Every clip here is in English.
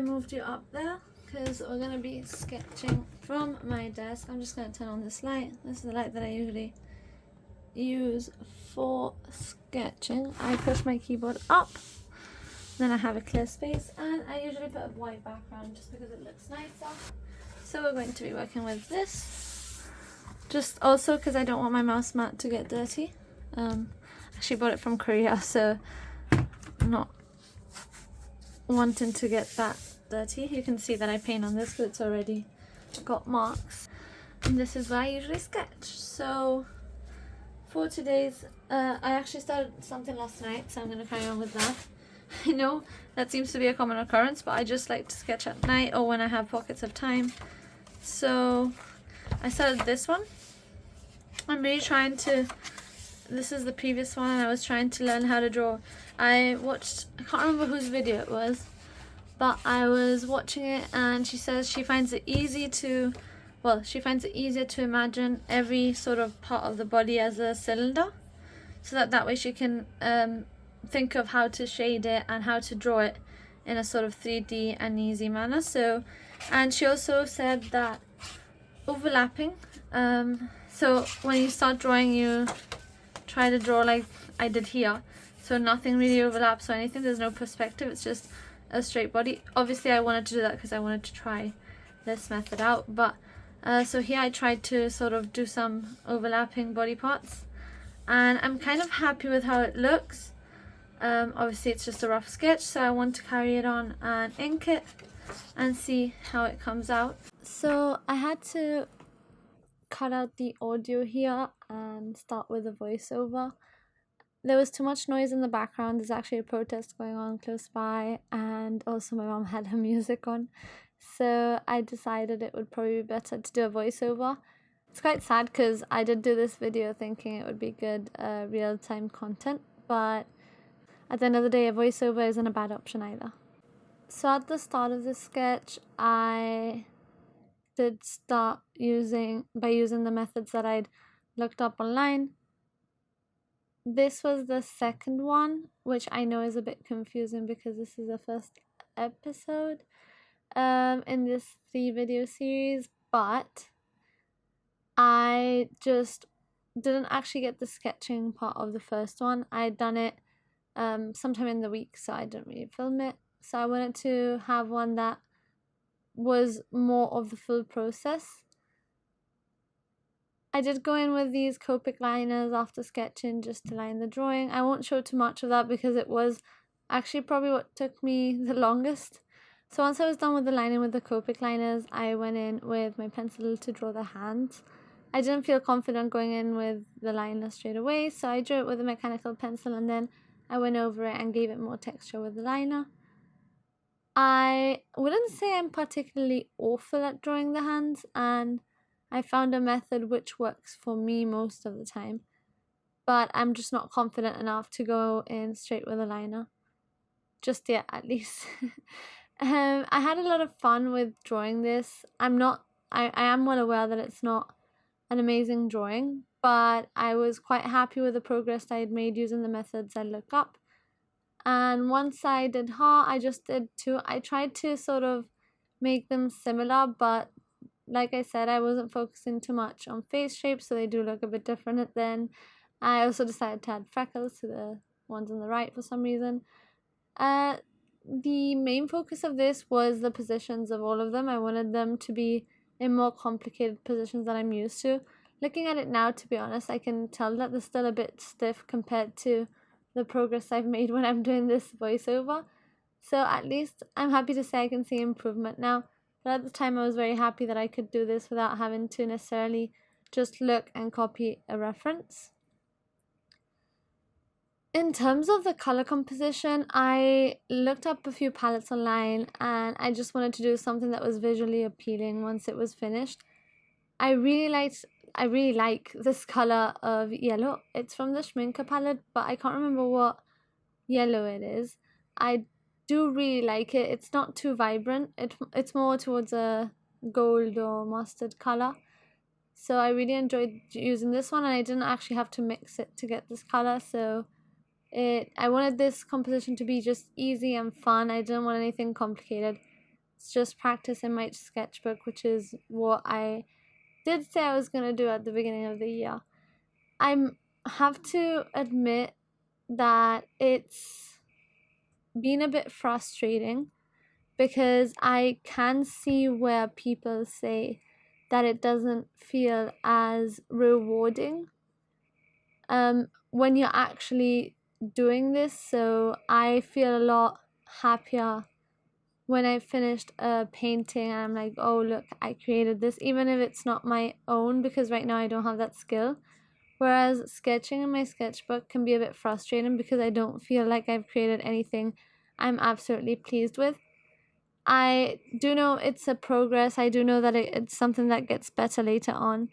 moved you up there because we're going to be sketching from my desk. I'm just going to turn on this light. This is the light that I usually use for sketching. I push my keyboard up, then I have a clear space, and I usually put a white background just because it looks nicer. So we're going to be working with this, just also because I don't want my mouse mat to get dirty. Actually bought it from Korea, so I'm not wanting to get that dirty. You can see that I paint on this because it's already got marks, and this is where I usually sketch. So for today's I actually started something last night, so I'm going to carry on with that. I know that seems to be a common occurrence, but I just like to sketch at night or when I have pockets of time. So I started this one. I'm really trying to, this is the previous one, and I was trying to learn how to draw. I can't remember whose video it was, but I was watching it, and she says she finds it easier to imagine every sort of part of the body as a cylinder, so that way she can think of how to shade it and how to draw it in a sort of 3D and easy manner. So, and she also said that overlapping, so when you start drawing, you try to draw like I did here, so nothing really overlaps or anything. There's no perspective, it's just a straight body. Obviously I wanted to do that because I wanted to try this method out, but so here I tried to sort of do some overlapping body parts, and I'm kind of happy with how it looks. Obviously it's just a rough sketch, so I want to carry it on and ink it and see how it comes out. So I had to cut out the audio here and start with a voiceover. There was too much noise in the background. There's actually a protest going on close by, and also my mom had her music on, so I decided it would probably be better to do a voiceover. It's quite sad because I did do this video thinking it would be good real-time content, but at the end of the day, a voiceover isn't a bad option either. So at the start of this sketch, I did start using the methods that I'd looked up online. This was the second one, which I know is a bit confusing because this is the first episode in this 3-video series, but I just didn't actually get the sketching part of the first one. I'd done it sometime in the week, so I didn't really film it. So I wanted to have one that was more of the full process. I did go in with these Copic liners after sketching just to line the drawing. I won't show too much of that because it was actually probably what took me the longest. So once I was done with the lining with the Copic liners, I went in with my pencil to draw the hands. I didn't feel confident going in with the liner straight away, so I drew it with a mechanical pencil, and then I went over it and gave it more texture with the liner. I wouldn't say I'm particularly awful at drawing the hands, and I found a method which works for me most of the time, but I'm just not confident enough to go in straight with a liner. Just yet, at least. I had a lot of fun with drawing this. I am well aware that it's not an amazing drawing, but I was quite happy with the progress I had made using the methods I looked up. And once I did her, I just did two. I tried to sort of make them similar, but like I said, I wasn't focusing too much on face shapes, so they do look a bit different. Then I also decided to add freckles to the ones on the right for some reason. The main focus of this was the positions of all of them. I wanted them to be in more complicated positions than I'm used to. Looking at it now, to be honest, I can tell that they're still a bit stiff compared to the progress I've made when I'm doing this voiceover. So at least I'm happy to say I can see improvement now. But at the time I was very happy that I could do this without having to necessarily just look and copy a reference. In terms of the color composition, I looked up a few palettes online, and I just wanted to do something that was visually appealing once it was finished. I really like this color of yellow. It's from the Schminker palette, but I can't remember what yellow it is. I do really like it. It's not too vibrant. It's more towards a gold or mustard color. So I really enjoyed using this one, and I didn't actually have to mix it to get this color. So I wanted this composition to be just easy and fun. I didn't want anything complicated. just practice in my sketchbook, which is what I did say I was going to do at the beginning of the year. I have to admit that it's been a bit frustrating because I can see where people say that it doesn't feel as rewarding when you're actually doing this. So I feel a lot happier when I finished a painting and I'm like, oh look, I created this, even if it's not my own, because right now I don't have that skill. Whereas sketching in my sketchbook can be a bit frustrating because I don't feel like I've created anything I'm absolutely pleased with. I do know it's a progress. I do know that it's something that gets better later on.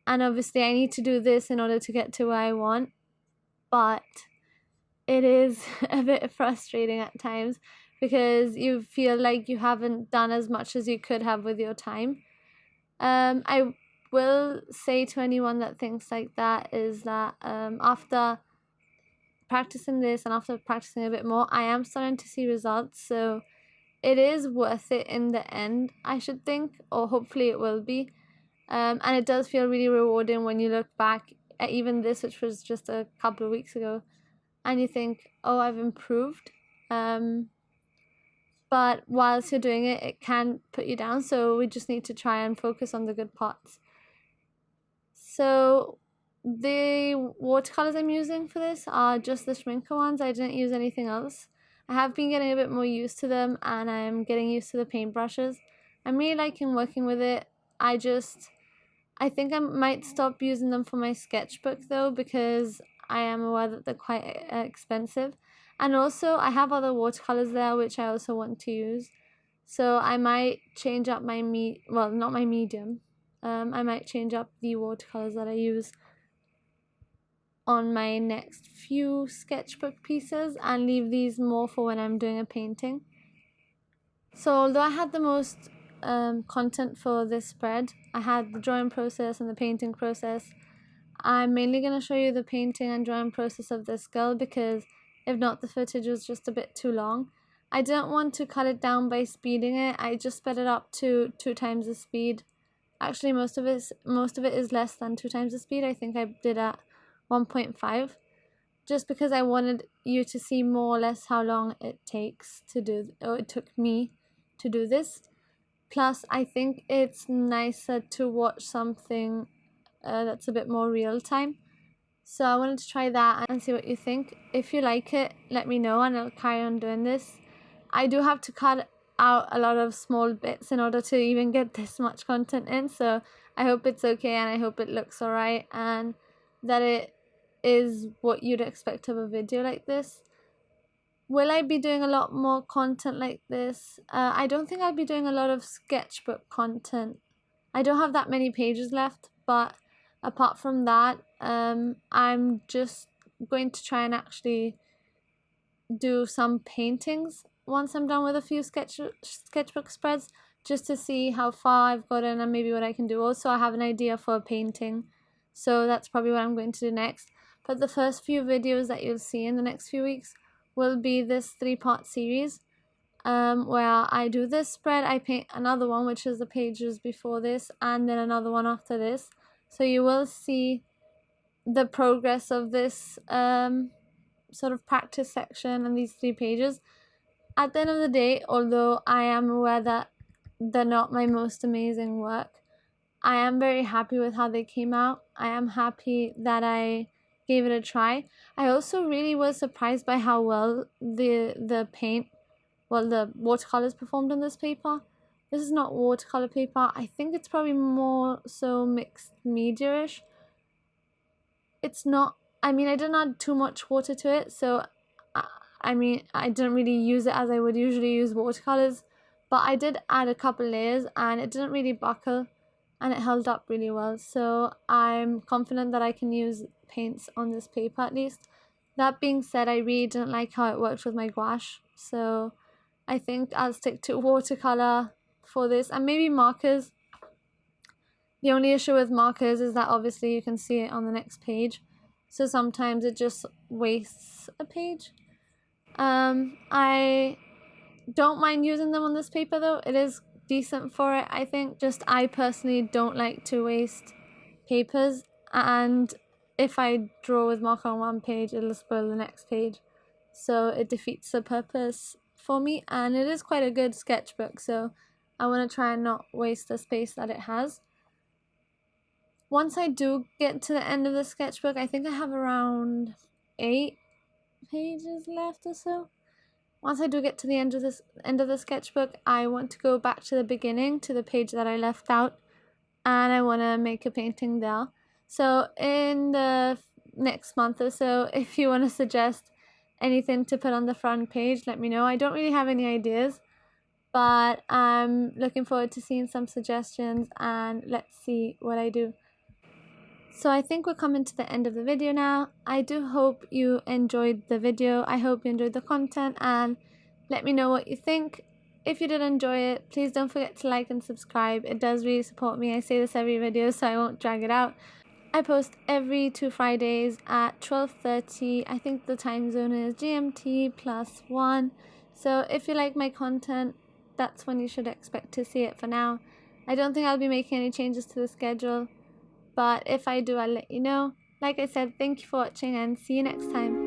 And obviously I need to do this in order to get to where I want. But it is a bit frustrating at times because you feel like you haven't done as much as you could have with your time. I will say to anyone that thinks like that is that after practicing this and after practicing a bit more, I am starting to see results. So it is worth it in the end, I should think, or hopefully it will be. And it does feel really rewarding when you look back at even this, which was just a couple of weeks ago, and you think, oh, I've improved. But whilst you're doing it, it can put you down. So we just need to try and focus on the good parts. So the watercolors I'm using for this are just the Schminker ones. I didn't use anything else. I have been getting a bit more used to them, and I'm getting used to the paintbrushes. I'm really liking working with it. I think I might stop using them for my sketchbook though, because I am aware that they're quite expensive. And also I have other watercolors there which I also want to use. So I might change up my not my medium. I might change up the watercolors that I use on my next few sketchbook pieces and leave these more for when I'm doing a painting. So although I had the most content for this spread, I had the drawing process and the painting process. I'm mainly going to show you the painting and drawing process of this girl because if not, the footage was just a bit too long. I didn't want to cut it down by speeding it. I just sped it up to 2 times the speed. Actually, most of it is less than 2 times the speed. I think I did at 1.5, just because I wanted you to see more or less how long it takes to do, or it took me to do this. Plus, I think it's nicer to watch something that's a bit more real time. So I wanted to try that and see what you think. If you like it, let me know and I'll carry on doing this. I do have to cut out a lot of small bits in order to even get this much content in, so I hope it's okay and I hope it looks alright and that it is what you'd expect of a video like this. Will I be doing a lot more content like this? I don't think I'll be doing a lot of sketchbook content. I don't have that many pages left, but apart from that, I'm just going to try and actually do some paintings once I'm done with a few sketchbook spreads, just to see how far I've gotten and maybe what I can do. Also, I have an idea for a painting, so that's probably what I'm going to do next. But the first few videos that you'll see in the next few weeks will be this 3-part series where I do this spread, I paint another one which is the pages before this, and then another one after this. So you will see the progress of this sort of practice section and these 3 pages. At the end of the day, although I am aware that they're not my most amazing work, I am very happy with how they came out. I am happy that I gave it a try. I also really was surprised by how well the watercolors performed on this paper. This is not watercolor paper. I think it's probably more so mixed media-ish. It's not, I mean, I didn't add too much water to it, so I mean, I didn't really use it as I would usually use watercolors, but I did add a couple layers and it didn't really buckle and it held up really well. So I'm confident that I can use paints on this paper at least. That being said, I really didn't like how it worked with my gouache, so I think I'll stick to watercolor for this and maybe markers. The only issue with markers is that obviously you can see it on the next page, so sometimes it just wastes a page. I don't mind using them on this paper though. It is decent for it, I think. Just I personally don't like to waste papers, and if I draw with marker on one page, it'll spoil the next page. So it defeats the purpose for me, and it is quite a good sketchbook, so I want to try and not waste the space that it has. Once I do get to the end of the sketchbook, I think I have around 8 pages left or so. Once I do get to the end of the sketchbook, I want to go back to the beginning, to the page that I left out, and I want to make a painting there. So in the next month or so, if you want to suggest anything to put on the front page, let me know. I don't really have any ideas, but I'm looking forward to seeing some suggestions, and let's see what I do. So I think we're coming to the end of the video now. I do hope you enjoyed the video. I hope you enjoyed the content, and let me know what you think. If you did enjoy it, please don't forget to like and subscribe. It does really support me. I say this every video, so I won't drag it out. I post every 2 Fridays at 12:30. I think the time zone is GMT +1. So if you like my content, that's when you should expect to see it for now. I don't think I'll be making any changes to the schedule, but if I do, I'll let you know. Like I said, thank you for watching, and see you next time.